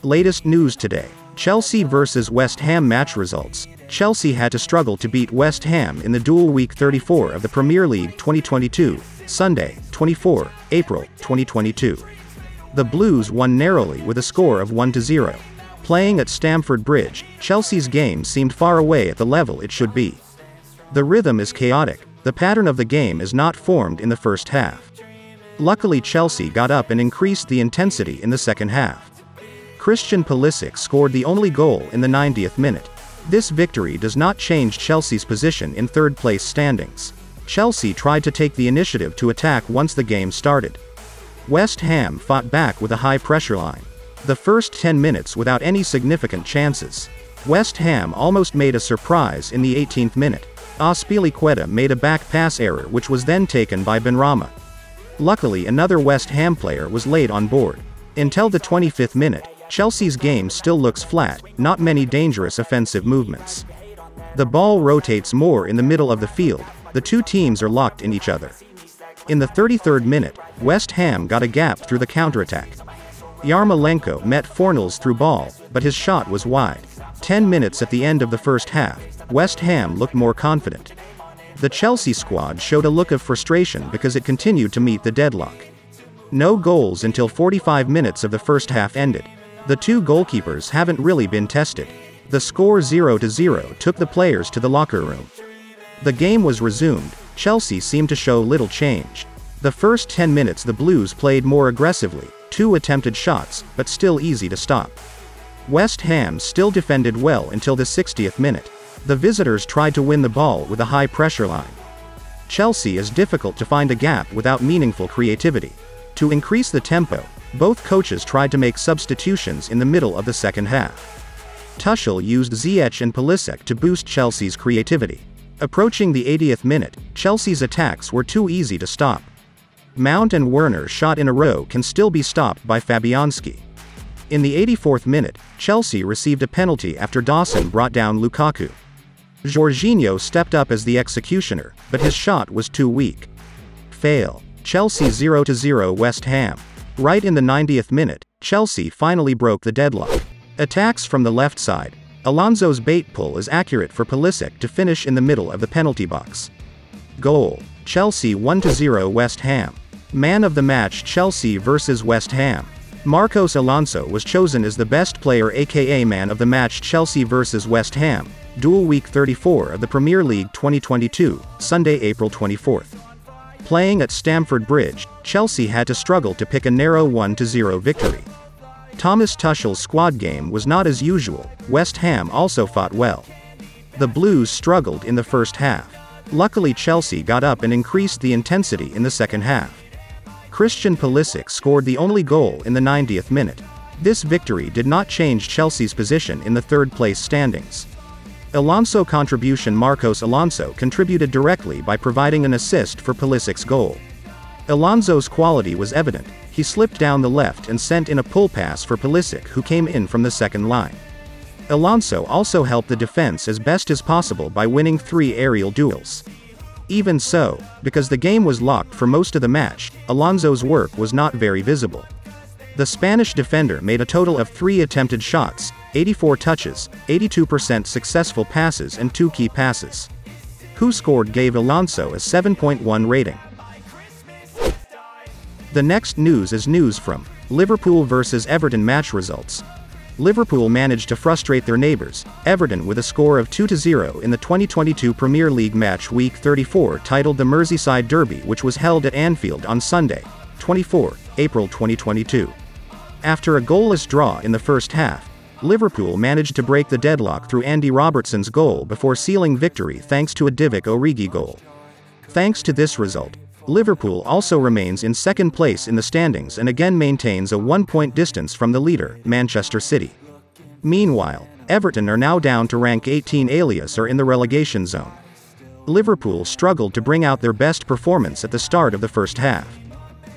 Latest news today. Chelsea vs West Ham match results. Chelsea had to struggle to beat West Ham in the dual Week 34 of the Premier League 2022, Sunday, 24 April 2022. The Blues won narrowly with a score of 1-0. Playing at Stamford Bridge, Chelsea's game seemed far away at the level it should be. The rhythm is chaotic, the pattern of the game is not formed in the first half. Luckily Chelsea got up and increased the intensity in the second half. Christian Pulisic scored the only goal in the 90th minute. This victory does not change Chelsea's position in third-place standings. Chelsea tried to take the initiative to attack once the game started. West Ham fought back with a high-pressure line. The first 10 minutes without any significant chances. West Ham almost made a surprise in the 18th minute. Azpilicueta made a back pass error which was then taken by Benrahma. Luckily another West Ham player was late on board. Until the 25th minute, Chelsea's game still looks flat, not many dangerous offensive movements. The ball rotates more in the middle of the field, the two teams are locked in each other. In the 33rd minute, West Ham got a gap through the counterattack. Yarmolenko met Fornals through ball, but his shot was wide. 10 minutes at the end of the first half, West Ham looked more confident. The Chelsea squad showed a look of frustration because it continued to meet the deadlock. No goals until 45 minutes of the first half ended. The two goalkeepers haven't really been tested. The score 0-0 took the players to the locker room. The game was resumed. Chelsea seemed to show little change. The first 10 minutes the Blues played more aggressively, 2 attempted shots, but still easy to stop. West Ham still defended well until the 60th minute. The visitors tried to win the ball with a high pressure line. Chelsea is difficult to find a gap without meaningful creativity. To increase the tempo, both coaches tried to make substitutions in the middle of the second half. Tuchel used Ziyech and Pulisic to boost Chelsea's creativity. Approaching the 80th minute, Chelsea's attacks were too easy to stop. Mount and Werner shot in a row can still be stopped by Fabianski. In the 84th minute, Chelsea received a penalty after Dawson brought down Lukaku. Jorginho stepped up as the executioner, but his shot was too weak. Fail. Chelsea 0-0 West Ham. Right in the 90th minute, Chelsea finally broke the deadlock. Attacks from the left side. Alonso's bait pull is accurate for Pulisic to finish in the middle of the penalty box. Goal. Chelsea 1-0 West Ham. Man of the match Chelsea vs West Ham. Marcos Alonso was chosen as the best player aka man of the match Chelsea vs West Ham, dual Week 34 of the Premier League 2022, Sunday, April 24th. Playing at Stamford Bridge, Chelsea had to struggle to pick a narrow 1-0 victory. Thomas Tuchel's squad game was not as usual. West Ham also fought well. The Blues struggled in the first half. Luckily Chelsea got up and increased the intensity in the second half. Christian Pulisic scored the only goal in the 90th minute. This victory did not change Chelsea's position in the third-place standings. Alonso contribution Marcos Alonso contributed directly by providing an assist for Pulisic's goal. Alonso's quality was evident. He slipped down the left and sent in a pull pass for Pulisic who came in from the second line. Alonso also helped the defense as best as possible by winning 3 aerial duels. Even so, because the game was locked for most of the match, Alonso's work was not very visible. The Spanish defender made a total of 3 attempted shots, 84 touches, 82% successful passes and 2 key passes. WhoScored gave Alonso a 7.1 rating. The next news is news from Liverpool vs Everton match results. Liverpool managed to frustrate their neighbours, Everton, with a score of 2-0 in the 2022 Premier League match Week 34 titled the Merseyside Derby, which was held at Anfield on Sunday, 24 April 2022. After a goalless draw in the first half, Liverpool managed to break the deadlock through Andy Robertson's goal before sealing victory thanks to a Divock Origi goal. Thanks to this result, Liverpool also remains in second place in the standings and again maintains a 1-point distance from the leader, Manchester City. Meanwhile, Everton are now down to rank 18 alias or in the relegation zone. Liverpool struggled to bring out their best performance at the start of the first half.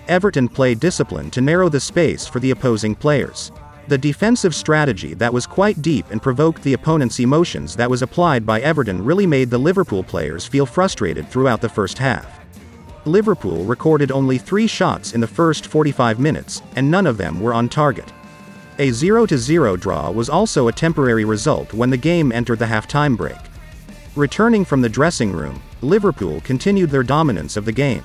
Everton played disciplined to narrow the space for the opposing players. The defensive strategy that was quite deep and provoked the opponent's emotions that was applied by Everton really made the Liverpool players feel frustrated throughout the first half. Liverpool recorded only 3 shots in the first 45 minutes, and none of them were on target. A 0-0 draw was also a temporary result when the game entered the half-time break. Returning from the dressing room, Liverpool continued their dominance of the game.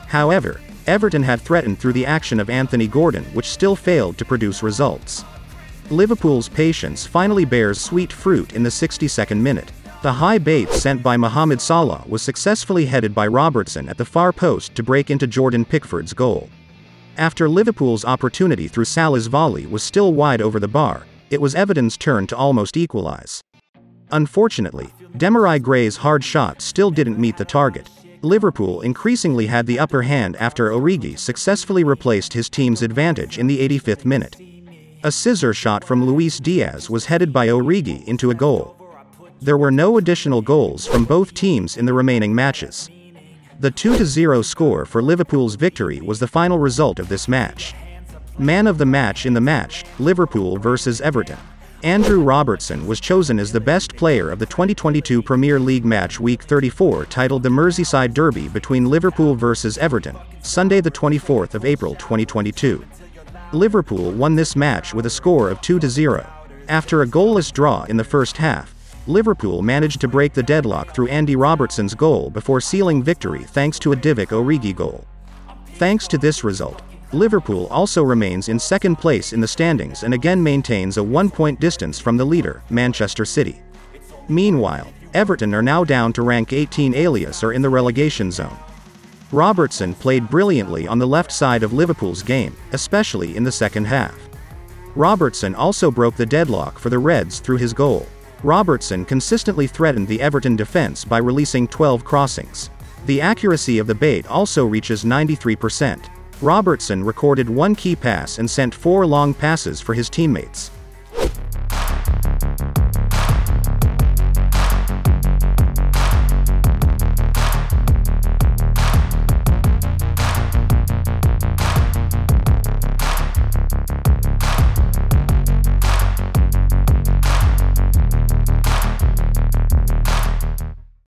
However, Everton had threatened through the action of Anthony Gordon, which still failed to produce results. Liverpool's patience finally bears sweet fruit in the 62nd minute. The high bait sent by Mohamed Salah was successfully headed by Robertson at the far post to break into Jordan Pickford's goal. After Liverpool's opportunity through Salah's volley was still wide over the bar, it was Everton's turn to almost equalize. Unfortunately, Demarai Gray's hard shot still didn't meet the target. Liverpool increasingly had the upper hand after Origi successfully replaced his team's advantage in the 85th minute. A scissor shot from Luis Diaz was headed by Origi into a goal. There were no additional goals from both teams in the remaining matches. The 2-0 score for Liverpool's victory was the final result of this match. Man of the match in the match, Liverpool vs Everton. Andrew Robertson was chosen as the best player of the 2022 Premier League match week 34 titled the Merseyside Derby between Liverpool vs Everton, Sunday the 24th of April 2022. Liverpool won this match with a score of 2-0. After a goalless draw in the first half, Liverpool managed to break the deadlock through Andy Robertson's goal before sealing victory thanks to a Divock Origi goal. Thanks to this result, Liverpool also remains in second place in the standings and again maintains a 1-point distance from the leader, Manchester City. Meanwhile, Everton are now down to rank 18 alias or in the relegation zone. Robertson played brilliantly on the left side of Liverpool's game, especially in the second half. Robertson also broke the deadlock for the Reds through his goal. Robertson consistently threatened the Everton defense by releasing 12 crossings. The accuracy of the bait also reaches 93%. Robertson recorded 1 key pass and sent 4 long passes for his teammates.